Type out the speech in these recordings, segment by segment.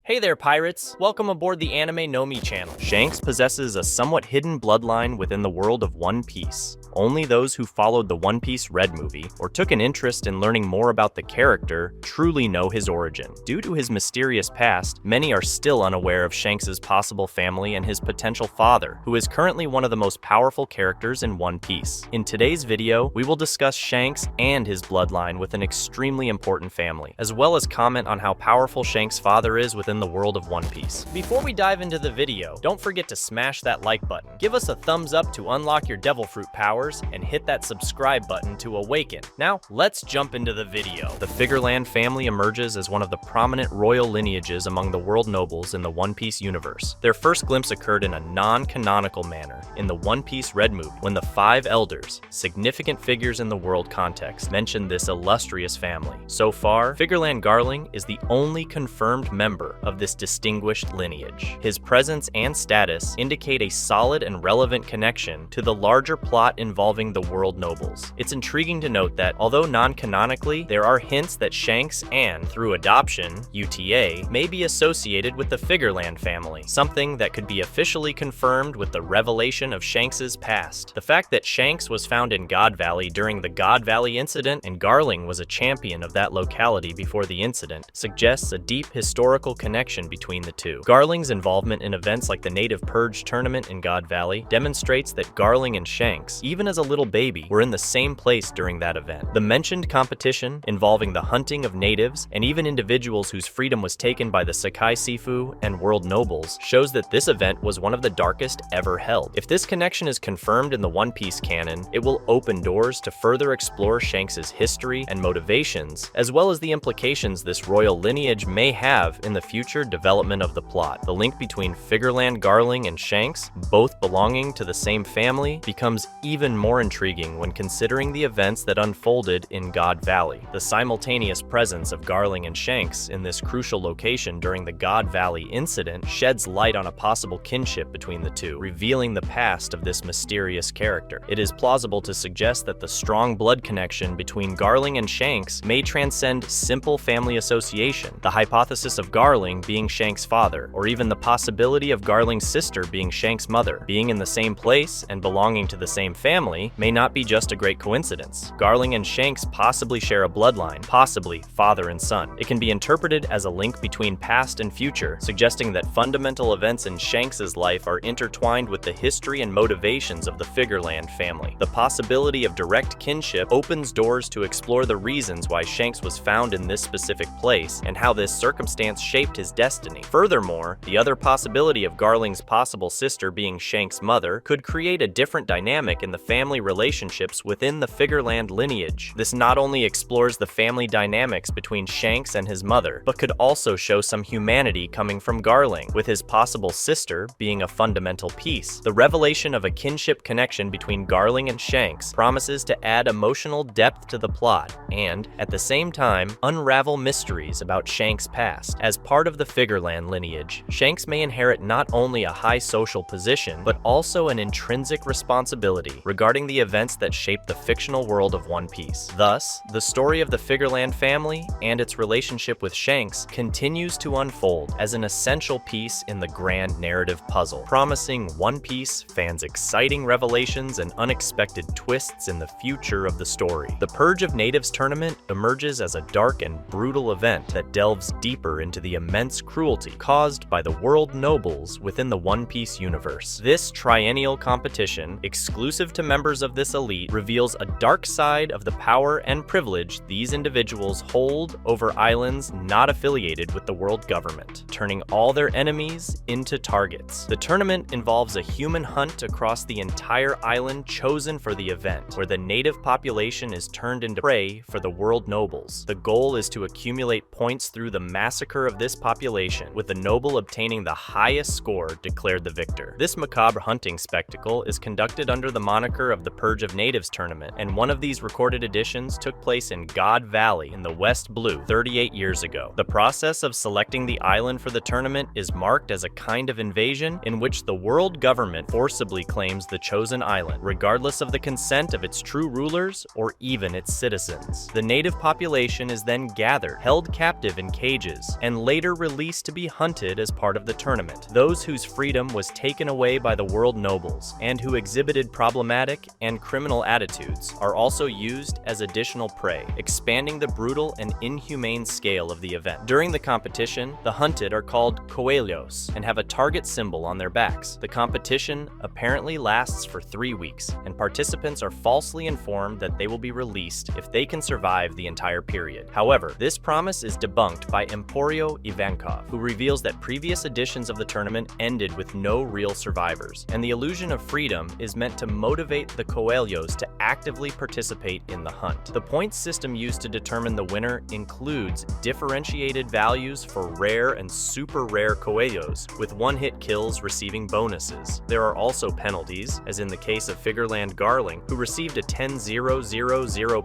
Hey there, pirates! Welcome aboard the Anime channel. Shanks possesses a somewhat hidden bloodline within the world of One Piece. Only those who followed the One Piece Red movie, or took an interest in learning more about the character, truly know his origin. Due to his mysterious past, many are still unaware of Shanks' possible family and his potential father, who is currently one of the most powerful characters in One Piece. In today's video, we will discuss Shanks and his bloodline with an extremely important family, as well as comment on how powerful Shanks' father is within the world of One Piece. Before we dive into the video, don't forget to smash that like button. Give us a thumbs up to unlock your devil fruit powers, and hit that subscribe button to awaken. Now, let's jump into the video. The Figarland family emerges as one of the prominent royal lineages among the world nobles in the One Piece universe. Their first glimpse occurred in a non-canonical manner in the One Piece Red movie, when the five elders, significant figures in the world context, mentioned this illustrious family. So far, Figarland Garling is the only confirmed member of this distinguished lineage. His presence and status indicate a solid and relevant connection to the larger plot involving the world nobles. It's intriguing to note that, although non-canonically, there are hints that Shanks and, through adoption, UTA, may be associated with the Figarland family, something that could be officially confirmed with the revelation of Shanks' past. The fact that Shanks was found in God Valley during the God Valley incident and Garling was a champion of that locality before the incident suggests a deep historical connection between the two. Garling's involvement in events like the Native Purge tournament in God Valley demonstrates that Garling and Shanks, even as a little baby, were in the same place during that event. The mentioned competition, involving the hunting of natives and even individuals whose freedom was taken by the Sakai Sifu and world nobles, shows that this event was one of the darkest ever held. If this connection is confirmed in the One Piece canon, it will open doors to further explore Shanks' history and motivations, as well as the implications this royal lineage may have in the future development of the plot. The link between Figarland Garling and Shanks, both belonging to the same family, becomes even more intriguing when considering the events that unfolded in God Valley. The simultaneous presence of Garling and Shanks in this crucial location during the God Valley incident sheds light on a possible kinship between the two, revealing the past of this mysterious character. It is plausible to suggest that the strong blood connection between Garling and Shanks may transcend simple family association. The hypothesis of Garling being Shanks' father, or even the possibility of Garling's sister being Shanks' mother, being in the same place and belonging to the same family, may not be just a great coincidence. Garling and Shanks possibly share a bloodline, possibly father and son. It can be interpreted as a link between past and future, suggesting that fundamental events in Shanks' life are intertwined with the history and motivations of the Figarland family. The possibility of direct kinship opens doors to explore the reasons why Shanks was found in this specific place and how this circumstance shaped his destiny. Furthermore, the other possibility of Garling's possible sister being Shanks' mother could create a different dynamic in the family relationships within the Figarland lineage. This not only explores the family dynamics between Shanks and his mother, but could also show some humanity coming from Garling, with his possible sister being a fundamental piece. The revelation of a kinship connection between Garling and Shanks promises to add emotional depth to the plot and, at the same time, unravel mysteries about Shanks' past. As part of the Figarland lineage, Shanks may inherit not only a high social position, but also an intrinsic responsibility regarding the events that shape the fictional world of One Piece. Thus, the story of the Figarland family and its relationship with Shanks continues to unfold as an essential piece in the grand narrative puzzle, promising One Piece fans exciting revelations and unexpected twists in the future of the story. The Purge of Natives tournament emerges as a dark and brutal event that delves deeper into the immense cruelty caused by the world nobles within the One Piece universe. This triennial competition, exclusive to members of this elite, reveals a dark side of the power and privilege these individuals hold over islands not affiliated with the world government, turning all their enemies into targets. The tournament involves a human hunt across the entire island chosen for the event, where the native population is turned into prey for the world nobles. The goal is to accumulate points through the massacre of this population, with the noble obtaining the highest score declared the victor. This macabre hunting spectacle is conducted under the moniker of the Purge of Natives tournament, and one of these recorded editions took place in God Valley in the West Blue 38 years ago. The process of selecting the island for the tournament is marked as a kind of invasion in which the world government forcibly claims the chosen island, regardless of the consent of its true rulers or even its citizens. The native population is then gathered, held captive in cages, and later released to be hunted as part of the tournament. Those whose freedom was taken away by the world nobles and who exhibited problematic and criminal attitudes are also used as additional prey, expanding the brutal and inhumane scale of the event. During the competition, the hunted are called coelhos and have a target symbol on their backs. The competition apparently lasts for 3 weeks, and participants are falsely informed that they will be released if they can survive the entire period. However, this promise is debunked by Emporio Ivankov, who reveals that previous editions of the tournament ended with no real survivors, and the illusion of freedom is meant to motivate the coelhos to actively participate in the hunt. The points system used to determine the winner includes differentiated values for rare and super rare coelhos, with one-hit kills receiving bonuses. There are also penalties, as in the case of Figarland Garling, who received a 10,000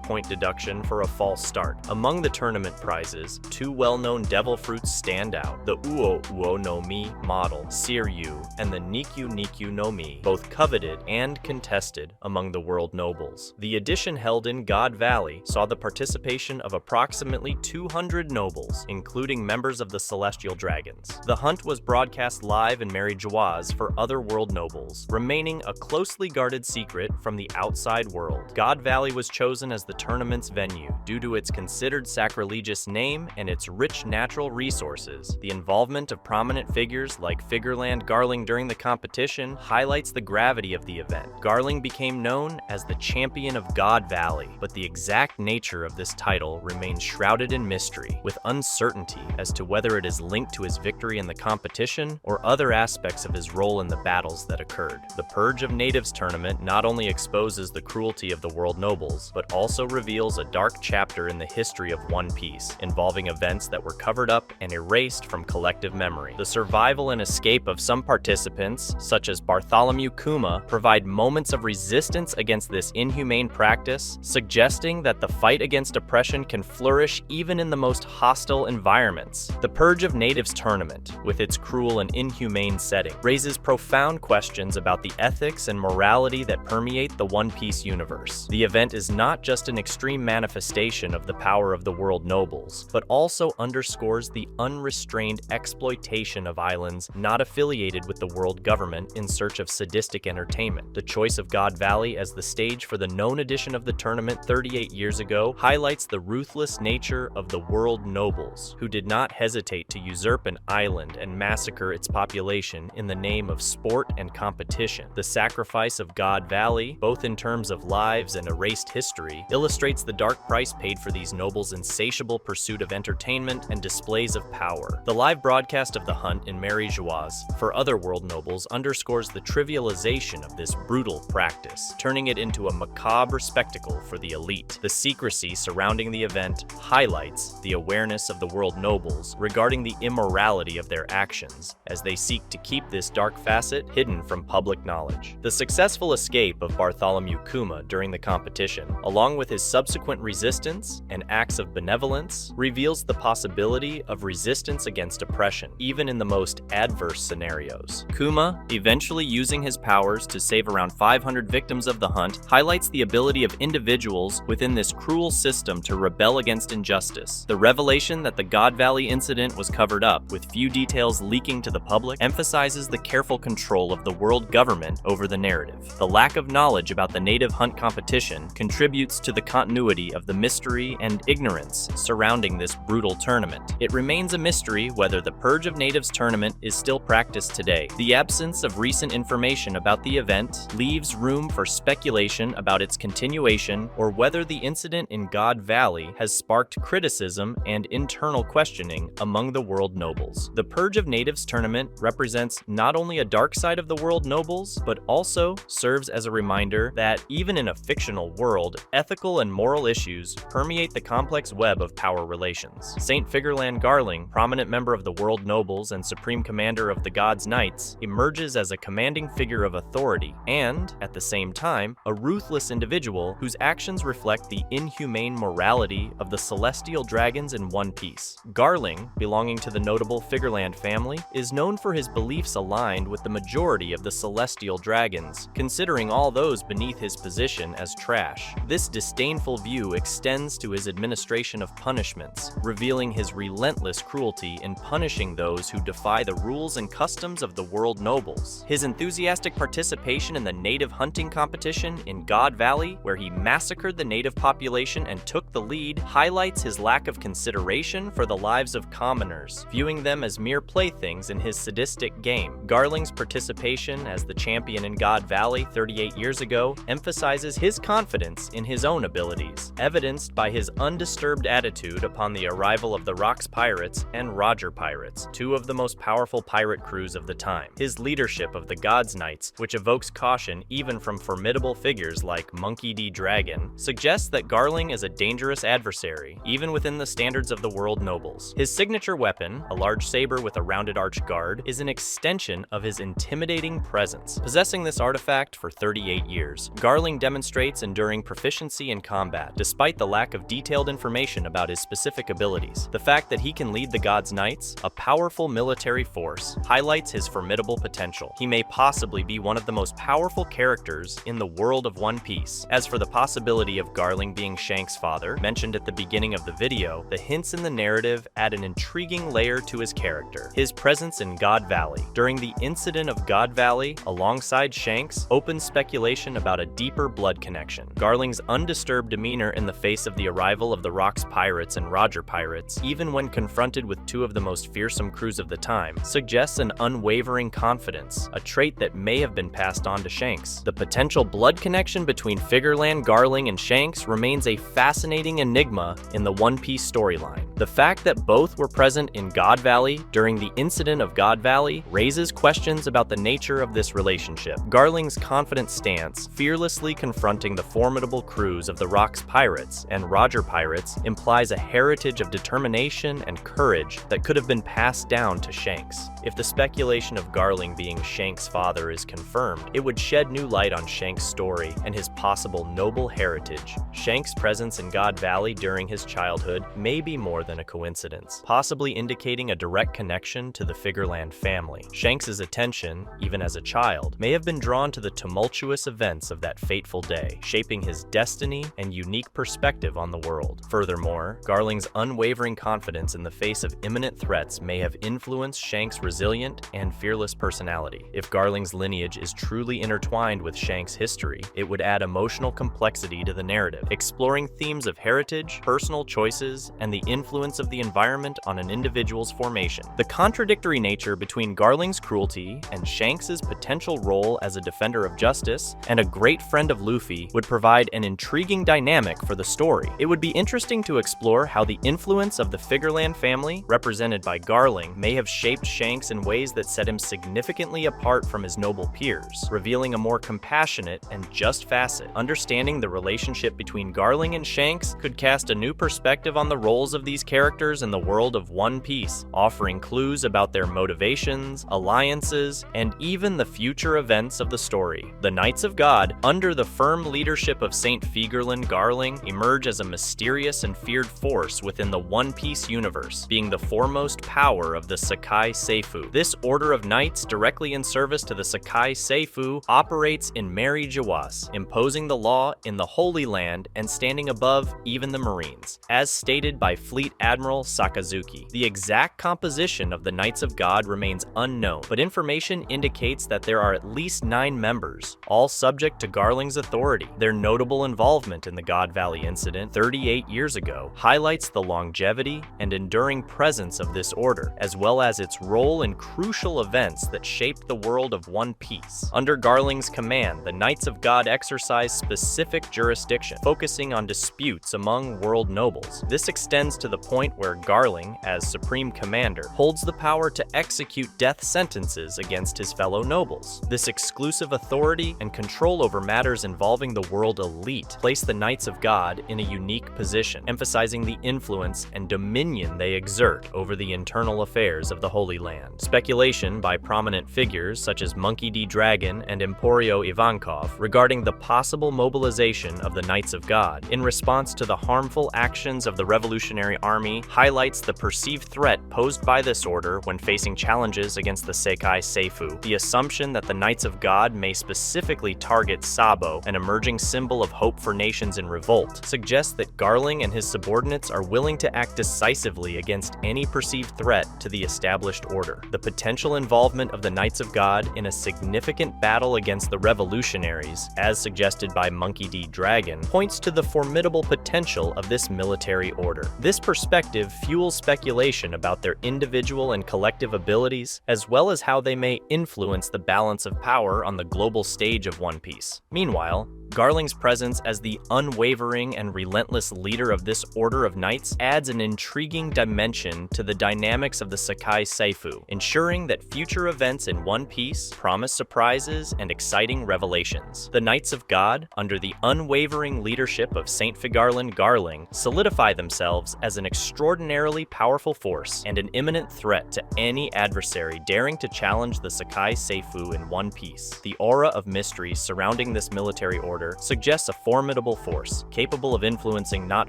point deduction for a false start. Among the tournament prizes, 2 well-known devil fruits stand out: the Uo Uo no Mi model, Siryu, and the Nikyu Nikyu no Mi, both coveted and contested among the world nobles. The edition held in God Valley saw the participation of approximately 200 nobles, including members of the Celestial Dragons. The hunt was broadcast live in Mary Joaz for other world nobles, remaining a closely guarded secret from the outside world. God Valley was chosen as the tournament's venue due to its considered sacrilegious name and its rich natural resources. The involvement of prominent figures like Figarland Garling during the competition highlights the gravity of the event. Garling became known as the champion of God Valley, but the exact nature of this title remains shrouded in mystery, with uncertainty as to whether it is linked to his victory in the competition or other aspects of his role in the battles that occurred. The Purge of Natives tournament not only exposes the cruelty of the world nobles, but also reveals a dark chapter in the history of One Piece, involving events that were covered up and erased from collective memory. The survival and escape of some participants, such as Bartholomew Kuma, provide moments of resistance against this inhumane practice, suggesting that the fight against oppression can flourish even in the most hostile environments. The Purge of Natives tournament, with its cruel and inhumane setting, raises profound questions about the ethics and morality that permeate the One Piece universe. The event is not just an extreme manifestation of the power of the world nobles, but also underscores the unrestrained exploitation of islands not affiliated with the world government in search of sadistic entertainment. The choice of God Valley as the stage for the known edition of the tournament 38 years ago highlights the ruthless nature of the world nobles, who did not hesitate to usurp an island and massacre its population in the name of sport and competition. The sacrifice of God Valley, both in terms of lives and erased history, illustrates the dark price paid for these nobles' insatiable pursuit of entertainment and displays of power. The live broadcast of the hunt in Mary Joaz for other world nobles underscores the trivialization of this brutal practice, turning it into a macabre spectacle for the elite. The secrecy surrounding the event highlights the awareness of the world nobles regarding the immorality of their actions, as they seek to keep this dark facet hidden from public knowledge. The successful escape of Bartholomew Kuma during the competition, along with his subsequent resistance and acts of benevolence, reveals the possibility of resistance against oppression, even in the most adverse scenarios. Kuma, eventually using his powers to save around 500 victims of the hunt, highlights the ability of individuals within this cruel system to rebel against injustice. The revelation that the God Valley incident was covered up, with few details leaking to the public, emphasizes the careful control of the world government over the narrative. The lack of knowledge about the native hunt competition contributes to the continuity of the mystery and ignorance surrounding this brutal tournament. It remains a mystery whether the Purge of Natives tournament is still practiced today. The absence of recent information about the event leaves room for speculation about its continuation or whether the incident in God Valley has sparked criticism and internal questioning among the world nobles. The Purge of Natives tournament represents not only a dark side of the world nobles, but also serves as a reminder that even in a fictional world, ethical and moral issues permeate the complex web of power relations. Saint Figarland Garling, prominent member of the world nobles and supreme commander of the God's Knights, emerges as a commanding figure of authority and, at the same time, a ruthless individual whose actions reflect the inhumane morality of the celestial dragons in One Piece. Garling, belonging to the notable Figarland family, is known for his beliefs aligned with the majority of the celestial dragons, considering all those beneath his position as trash. This disdainful view extends to his administration of punishments, revealing his relentless cruelty cruelty in punishing those who defy the rules and customs of the world nobles. His enthusiastic participation in the native hunting competition in God Valley, where he massacred the native population and took the lead, highlights his lack of consideration for the lives of commoners, viewing them as mere playthings in his sadistic game. Garling's participation as the champion in God Valley 38 years ago emphasizes his confidence in his own abilities, evidenced by his undisturbed attitude upon the arrival of the Rocks Pirates and Roger Pirates, two of the most powerful pirate crews of the time. His leadership of the God's Knights, which evokes caution even from formidable figures like Monkey D. Dragon, suggests that Garling is a dangerous adversary, even within the standards of the world nobles. His signature weapon, a large saber with a rounded arch guard, is an extension of his intimidating presence. Possessing this artifact for 38 years, Garling demonstrates enduring proficiency in combat, despite the lack of detailed information about his specific abilities. The fact that he can lead the God's Knights, a powerful military force, highlights his formidable potential. He may possibly be one of the most powerful characters in the world of One Piece. As for the possibility of Garling being Shanks' father, mentioned at the beginning of the video, the hints in the narrative add an intriguing layer to his character. His presence in God Valley during the incident of God Valley, alongside Shanks, opens speculation about a deeper blood connection. Garling's undisturbed demeanor in the face of the arrival of the Rocks Pirates and Roger Pirates, even when confronted with two of the most fearsome crews of the time, suggests an unwavering confidence, a trait that may have been passed on to Shanks. The potential blood connection between Figarland, Garling, and Shanks remains a fascinating enigma in the One Piece storyline. The fact that both were present in God Valley during the incident of God Valley raises questions about the nature of this relationship. Garling's confident stance, fearlessly confronting the formidable crews of the Rocks Pirates and Roger Pirates, implies a heritage of determination and courage that could have been passed down to Shanks. If the speculation of Garling being Shanks' father is confirmed, it would shed new light on Shanks' story and his possible noble heritage. Shanks' presence in God Valley during his childhood may be more than a coincidence, possibly indicating a direct connection to the Figarland family. Shanks' attention, even as a child, may have been drawn to the tumultuous events of that fateful day, shaping his destiny and unique perspective on the world. Furthermore, Garling's unwavering confidence in the face of imminent threats may have influenced Shanks' resilient and fearless personality. If Garling's lineage is truly intertwined with Shanks' history, it would add emotional complexity to the narrative, exploring themes of heritage, personal choices, and the influence of the environment on an individual's formation. The contradictory nature between Garling's cruelty and Shanks' potential role as a defender of justice and a great friend of Luffy would provide an intriguing dynamic for the story. It would be interesting to explore how the influence of the Figarland family, represented by Garling, may have shaped Shanks in ways that set him significantly apart from his noble peers, revealing a more compassionate and just facet. Understanding the relationship between Garling and Shanks could cast a new perspective on the roles of these characters in the world of One Piece, offering clues about their motivations, alliances, and even the future events of the story. The Knights of God, under the firm leadership of Saint Figarland Garling, emerge as a mysterious and feared force within the One Piece universe, being the foremost power of the Sakai Seifu. This order of knights, directly in service to the Sakai Seifu, operates in Mary Jawas, imposing the law in the Holy Land and standing above even the Marines, as stated by Fleet Admiral Sakazuki. The exact composition of the Knights of God remains unknown, but information indicates that there are at least 9 members, all subject to Garling's authority. Their notable involvement in the God Valley incident 38 years ago highlights the longevity and enduring presence of this order, as well as its role in crucial events that shaped the world of One Piece. Under Garling's command, the Knights of God exercise specific jurisdiction, focusing on disputes among world nobles. This extends to the point where Garling, as Supreme Commander, holds the power to execute death sentences against his fellow nobles. This exclusive authority and control over matters involving the world elite place the Knights of God in a unique position, emphasizing the influence and dominion they exert over the internal affairs of the Holy Land. Speculation by prominent figures such as Monkey D. Dragon and Emporio Ivankov regarding the possible mobilization of the Knights of God in response to the harmful actions of the Revolutionary Army highlights the perceived threat posed by this order when facing challenges against the Sakai Seifu. The assumption that the Knights of God may specifically target Sabo, an emerging symbol of hope for nations in revolt, suggests that Garling and his subordinates are willing to act decisively against against any perceived threat to the established order. The potential involvement of the Knights of God in a significant battle against the revolutionaries, as suggested by Monkey D. Dragon, points to the formidable potential of this military order. This perspective fuels speculation about their individual and collective abilities, as well as how they may influence the balance of power on the global stage of One Piece. Meanwhile, Garling's presence as the unwavering and relentless leader of this order of knights adds an intriguing dimension to the dynamics of the Sakai Seifu, ensuring that future events in One Piece promise surprises and exciting revelations. The Knights of God, under the unwavering leadership of Saint Figarland Garling, solidify themselves as an extraordinarily powerful force and an imminent threat to any adversary daring to challenge the Sakai Seifu in One Piece. The aura of mystery surrounding this military order suggests a formidable force, capable of influencing not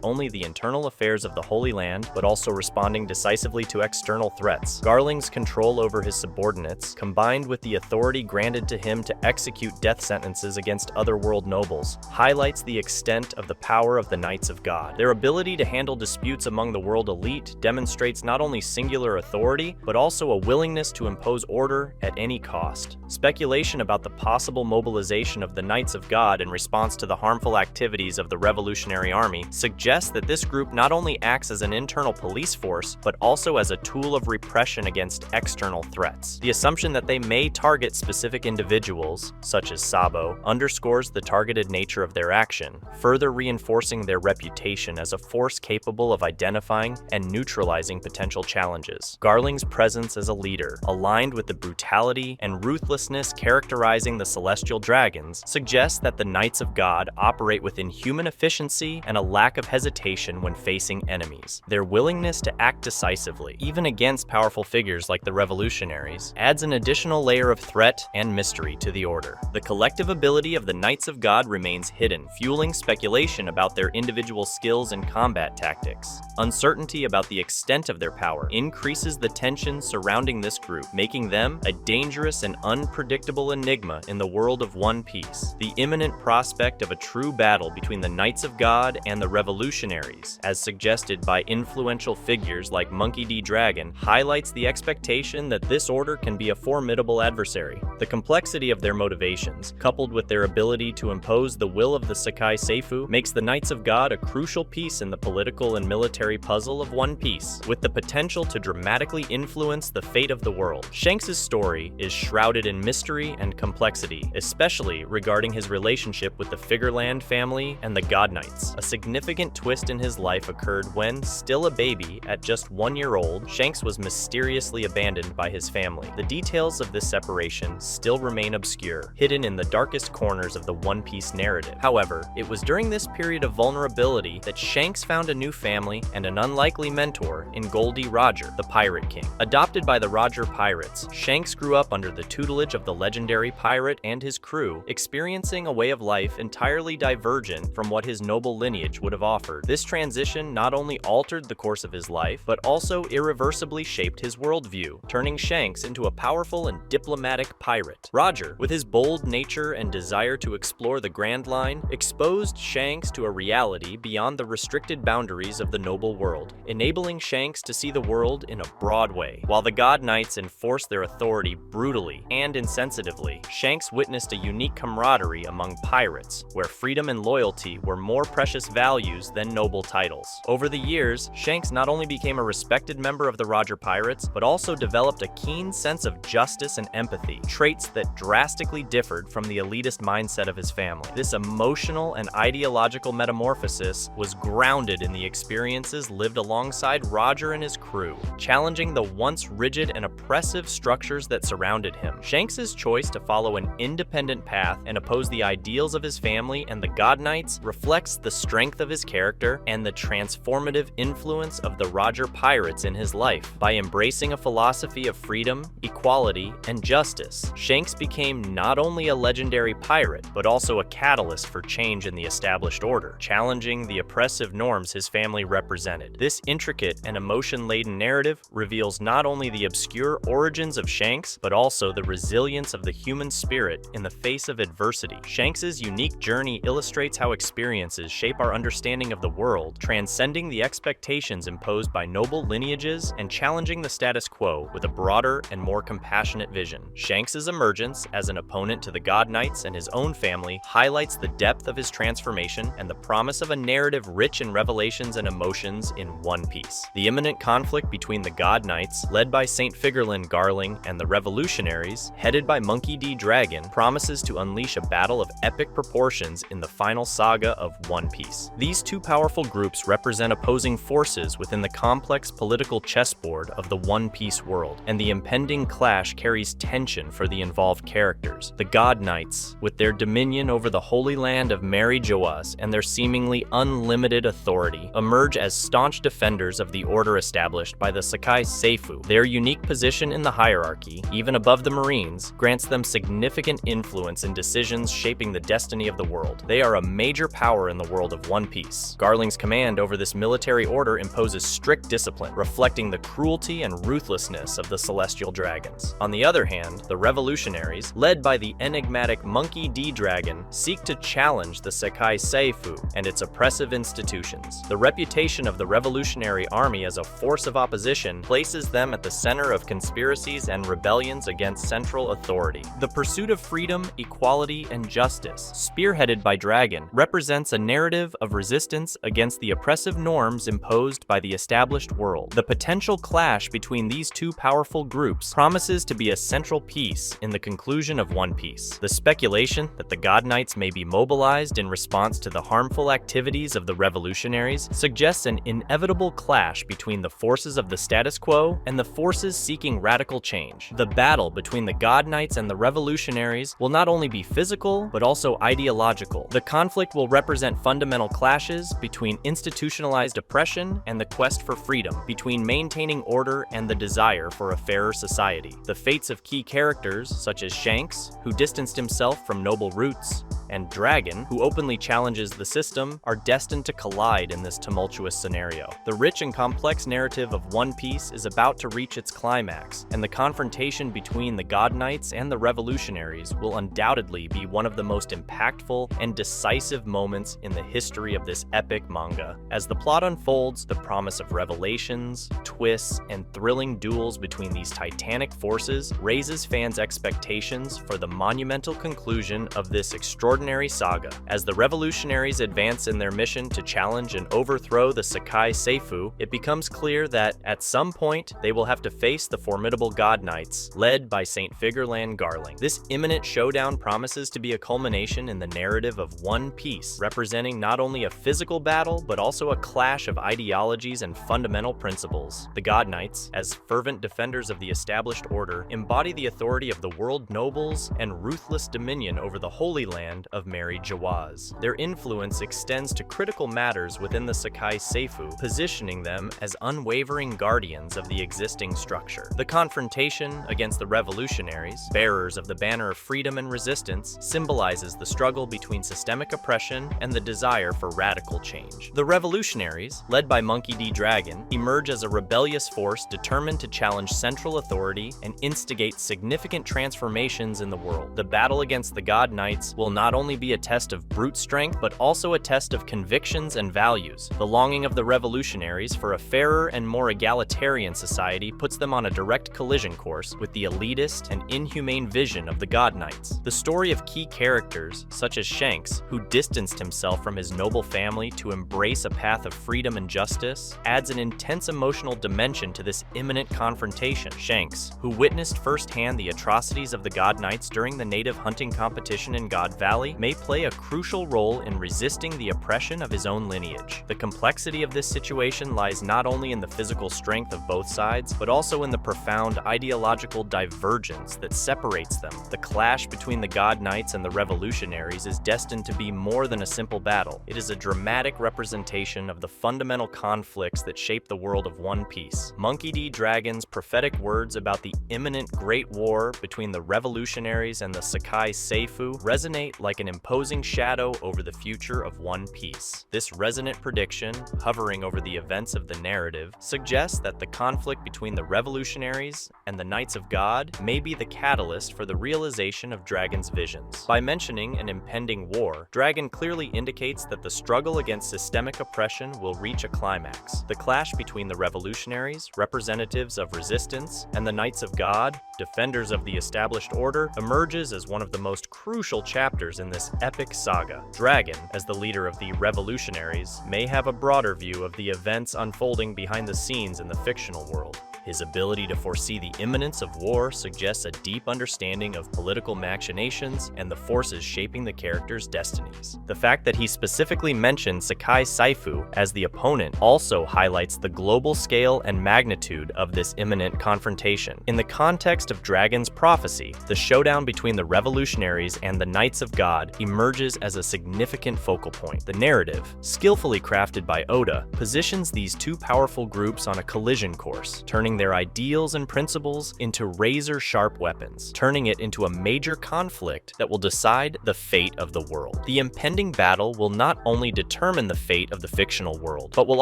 only the internal affairs of the Holy Land, but also responding decisively to external threats. Garling's control over his subordinates, combined with the authority granted to him to execute death sentences against otherworld nobles, highlights the extent of the power of the Knights of God. Their ability to handle disputes among the world elite demonstrates not only singular authority, but also a willingness to impose order at any cost. Speculation about the possible mobilization of the Knights of God in response to the harmful activities of the Revolutionary Army suggests that this group not only acts as an internal police force, but also as a tool of repression against external threats. The assumption that they may target specific individuals, such as Sabo, underscores the targeted nature of their action, further reinforcing their reputation as a force capable of identifying and neutralizing potential challenges. Garling's presence as a leader, aligned with the brutality and ruthlessness characterizing the Celestial Dragons, suggests that the Knights of God operate within human efficiency and a lack of hesitation when facing enemies. Their willingness to act decisively, even against powerful figures like the revolutionaries, adds an additional layer of threat and mystery to the order. The collective ability of the Knights of God remains hidden, fueling speculation about their individual skills and combat tactics. Uncertainty about the extent of their power increases the tension surrounding this group, making them a dangerous and unpredictable enigma in the world of One Piece. The imminent prospect of a true battle between the Knights of God and the revolutionaries, as suggested by influential figures like Monkey D. Dragon, highlights the expectation that this order can be a formidable adversary. The complexity of their motivations, coupled with their ability to impose the will of the Sakai Seifu, makes the Knights of God a crucial piece in the political and military puzzle of One Piece, with the potential to dramatically influence the fate of the world. Shanks' story is shrouded in mystery and complexity, especially regarding his relationship with the Figarland family and the God Knights. A significant twist in his life occurred when, still a baby at just 1 year old, Shanks was mysteriously abandoned by his family. The details of this separation still remain obscure, hidden in the darkest corners of the One Piece narrative. However, it was during this period of vulnerability that Shanks found a new family and an unlikely mentor in Goldie Roger, the Pirate King. Adopted by the Roger Pirates, Shanks grew up under the tutelage of the legendary pirate and his crew, experiencing a way of life entirely divergent from what his noble lineage would have offered. This transition not only altered the course of his life, but also irreversibly shaped his worldview, turning Shanks into a powerful and diplomatic pirate. Roger, with his bold nature and desire to explore the Grand Line, exposed Shanks to a reality beyond the restricted boundaries of the noble world, enabling Shanks to see the world in a broad way. While the God Knights enforced their authority brutally and insensitively, Shanks witnessed a unique camaraderie among pirates, where freedom and loyalty were more precious values than noble titles. Over the years, Shanks not only became a respected member of the Roger Pirates, but also developed a keen sense of justice and empathy, traits that drastically differed from the elitist mindset of his family. This emotional and ideological metamorphosis was grounded in the experiences lived alongside Roger and his crew, challenging the once rigid and oppressive structures that surrounded him. Shanks' choice to follow an independent path and oppose the ideals of his family and the God Knights reflects the strength of his character and the transformative influence of the Roger Pirates in his life. By embracing a philosophy of freedom, equality, and justice, Shanks became not only a legendary pirate, but also a catalyst for change in the established order, challenging the oppressive norms his family represented. This intricate and emotion-laden narrative reveals not only the obscure origins of Shanks, but also the resilience of the human spirit in the face of adversity. Shanks' unique journey illustrates how experiences shape our understanding of the world, transcending the expectations imposed by noble lineages and challenging the status quo with a broader and more compassionate vision. Shanks' emergence as an opponent to the God Knights and his own family highlights the depth of his transformation and the promise of a narrative rich in revelations and emotions in one piece. The imminent conflict between the God Knights, led by St. Figarland Garling, and the Revolutionaries, headed by Monkey D. Dragon, promises to unleash a battle of epic proportions in the final saga of One Piece. These two powerful groups represent opposing forces within the complex political chessboard of the One Piece world, and the impending clash carries tension for the involved characters. The God Knights, with their dominion over the Holy Land of Mary Joaz and their seemingly unlimited authority, emerge as staunch defenders of the order established by the Sakai Seifu. Their unique position in the hierarchy, even above the Marines, grants them significant influence in decisions shaping the destiny of the world. They are a major power in the world of One Piece. Garling's command over this military order imposes strict discipline, reflecting the cruelty and ruthlessness of the Celestial Dragons. On the other hand, the Revolutionaries, led by the enigmatic Monkey D. Dragon, seek to challenge the Sakai Seifu and its oppressive institutions. The reputation of the Revolutionary Army as a force of opposition places them at the center of conspiracies and rebellions against central authority. The pursuit of freedom, equality, and justice, spearheaded by Dragon, represents a narrative of resistance against the oppressive norms imposed by the established world. The potential clash between these two powerful groups promises to be a central piece in the conclusion of One Piece. The speculation that the God Knights may be mobilized in response to the harmful activities of the Revolutionaries suggests an inevitable clash between the forces of the status quo and the forces seeking radical change. The battle between the God Knights and the Revolutionaries will not only be physical, but also ideological. The conflict will represent fundamental clashes between institutionalized oppression and the quest for freedom, between maintaining order and the desire for a fairer society. The fates of key characters, such as Shanks, who distanced himself from noble roots, and Dragon, who openly challenges the system, are destined to collide in this tumultuous scenario. The rich and complex narrative of One Piece is about to reach its climax, and the confrontation between the God Knights and the Revolutionaries will undoubtedly be one of the most impactful and decisive moments in the history of this epic manga. As the plot unfolds, the promise of revelations, twists, and thrilling duels between these titanic forces raises fans' expectations for the monumental conclusion of this extraordinary saga. As the Revolutionaries advance in their mission to challenge and overthrow the Sakai Seifu, it becomes clear that, at some point, they will have to face the formidable God Knights, led by St. Figarland Garling. This imminent showdown promises to be a culmination in the narrative of One Piece, representing not only a physical battle, but also a clash of ideologies and fundamental principles. The God Knights, as fervent defenders of the established order, embody the authority of the world nobles and ruthless dominion over the Holy Land of Mary Joaz. Their influence extends to critical matters within the Sakai Seifu, positioning them as unwavering guardians of the existing structure. The confrontation against the Revolutionaries, bearers of the banner of freedom and resistance, symbolizes the struggle between systemic oppression and the desire for radical change. The Revolutionaries, led by Monkey D. Dragon, emerge as a rebellious force determined to challenge central authority and instigate significant transformations in the world. The battle against the God Knights will not only be a test of brute strength, but also a test of convictions and values. The longing of the Revolutionaries for a fairer and more egalitarian society puts them on a direct collision course with the elitist and inhumane vision of the God Knights. The story of key characters, such as Shanks, who distanced himself from his noble family to embrace a path of freedom and justice, adds an intense emotional dimension to this imminent confrontation. Shanks, who witnessed firsthand the atrocities of the God Knights during the native hunting competition in God Valley, may play a crucial role in resisting the oppression of his own lineage. The complexity of this situation lies not only in the physical strength of both sides, but also in the profound ideological divergence that separates them. The clash between the God Knights and the Revolutionaries is destined to be more than a simple battle. It is a dramatic representation of the fundamental conflicts that shape the world of One Piece. Monkey D. Dragon's prophetic words about the imminent Great War between the Revolutionaries and the Sakai Seifu resonate like like an imposing shadow over the future of One Piece. This resonant prediction, hovering over the events of the narrative, suggests that the conflict between the revolutionaries and the Knights of God may be the catalyst for the realization of Dragon's visions. By mentioning an impending war, Dragon clearly indicates that the struggle against systemic oppression will reach a climax. The clash between the revolutionaries, representatives of resistance, and the Knights of God, defenders of the established order, emerges as one of the most crucial chapters in this epic saga. Dragon, as the leader of the revolutionaries, may have a broader view of the events unfolding behind the scenes in the fictional world. His ability to foresee the imminence of war suggests a deep understanding of political machinations and the forces shaping the character's destinies. The fact that he specifically mentioned Sakai Saifu as the opponent also highlights the global scale and magnitude of this imminent confrontation. In the context of Dragon's prophecy, the showdown between the revolutionaries and the Knights of God emerges as a significant focal point. The narrative, skillfully crafted by Oda, positions these two powerful groups on a collision course, turning their ideals and principles into razor-sharp weapons, turning it into a major conflict that will decide the fate of the world. The impending battle will not only determine the fate of the fictional world, but will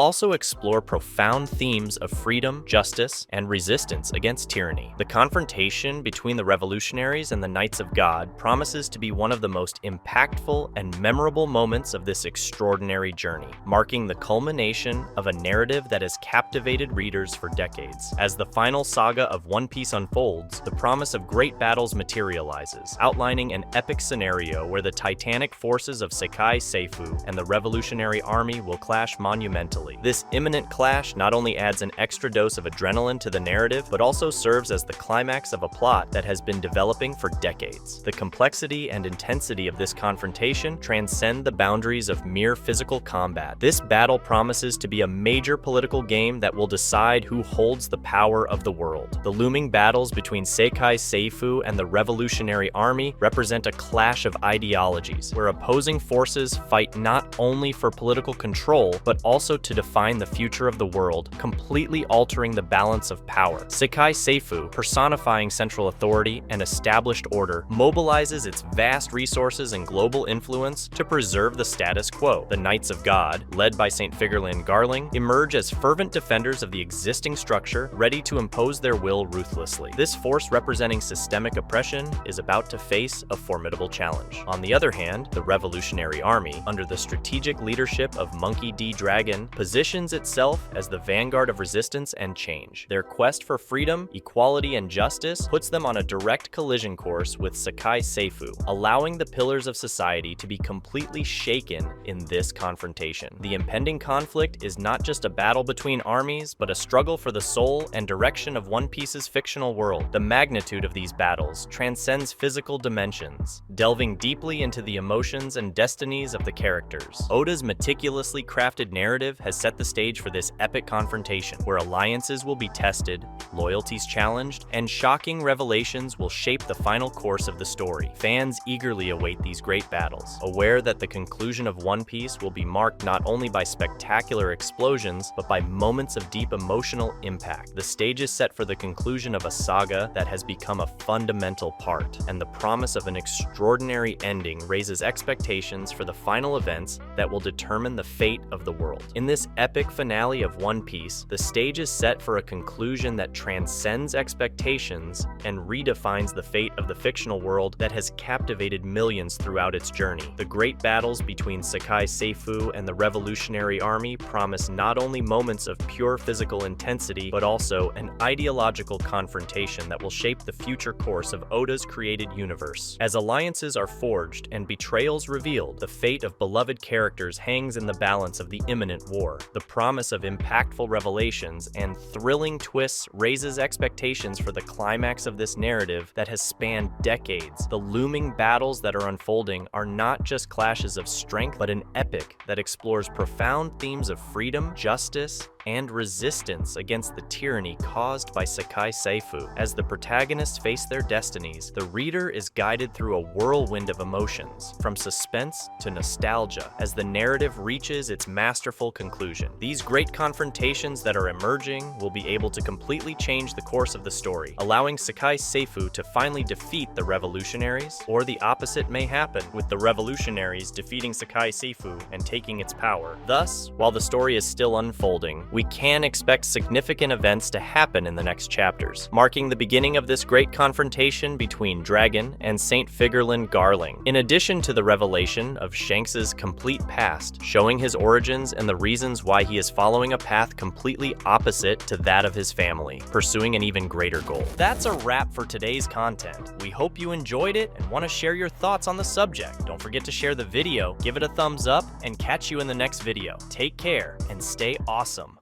also explore profound themes of freedom, justice, and resistance against tyranny. The confrontation between the revolutionaries and the Knights of God promises to be one of the most impactful and memorable moments of this extraordinary journey, marking the culmination of a narrative that has captivated readers for decades. As the final saga of One Piece unfolds, the promise of great battles materializes, outlining an epic scenario where the titanic forces of Sakai Seifu and the revolutionary army will clash monumentally. This imminent clash not only adds an extra dose of adrenaline to the narrative, but also serves as the climax of a plot that has been developing for decades. The complexity and intensity of this confrontation transcend the boundaries of mere physical combat. This battle promises to be a major political game that will decide who holds the power of the world. The looming battles between Sakai Seifu and the revolutionary army represent a clash of ideologies, where opposing forces fight not only for political control, but also to define the future of the world, completely altering the balance of power. Sakai Seifu, personifying central authority and established order, mobilizes its vast resources and global influence to preserve the status quo. The Knights of God, led by St. Figarland Garling, emerge as fervent defenders of the existing structure, ready to impose their will ruthlessly. This force representing systemic oppression is about to face a formidable challenge. On the other hand, the Revolutionary Army, under the strategic leadership of Monkey D. Dragon, positions itself as the vanguard of resistance and change. Their quest for freedom, equality, and justice puts them on a direct collision course with Sakai Seifu, allowing the pillars of society to be completely shaken in this confrontation. The impending conflict is not just a battle between armies, but a struggle for the soul and direction of One Piece's fictional world. The magnitude of these battles transcends physical dimensions, delving deeply into the emotions and destinies of the characters. Oda's meticulously crafted narrative has set the stage for this epic confrontation, where alliances will be tested, loyalties challenged, and shocking revelations will shape the final course of the story. Fans eagerly await these great battles, aware that the conclusion of One Piece will be marked not only by spectacular explosions, but by moments of deep emotional impact. The stage is set for the conclusion of a saga that has become a fundamental part, and the promise of an extraordinary ending raises expectations for the final events that will determine the fate of the world. In this epic finale of One Piece, the stage is set for a conclusion that transcends expectations and redefines the fate of the fictional world that has captivated millions throughout its journey. The great battles between Sakai Seifu and the Revolutionary Army promise not only moments of pure physical intensity, but also an ideological confrontation that will shape the future course of Oda's created universe. As alliances are forged and betrayals revealed, the fate of beloved characters hangs in the balance of the imminent war. The promise of impactful revelations and thrilling twists raises expectations for the climax of this narrative that has spanned decades. The looming battles that are unfolding are not just clashes of strength, but an epic that explores profound themes of freedom, justice, and resistance against the tyranny caused by Sakai Seifu. As the protagonists face their destinies, the reader is guided through a whirlwind of emotions, from suspense to nostalgia, as the narrative reaches its masterful conclusion. These great confrontations that are emerging will be able to completely change the course of the story, allowing Sakai Seifu to finally defeat the revolutionaries, or the opposite may happen, with the revolutionaries defeating Sakai Seifu and taking its power. Thus, while the story is still unfolding, we can expect significant events to happen in the next chapters, marking the beginning of this great confrontation between Dragon and Saint Figarland Garling. In addition to the revelation of Shanks's complete past, showing his origins and the reasons why he is following a path completely opposite to that of his family, pursuing an even greater goal. That's a wrap for today's content. We hope you enjoyed it and want to share your thoughts on the subject. Don't forget to share the video, give it a thumbs up, and catch you in the next video. Take care and stay awesome.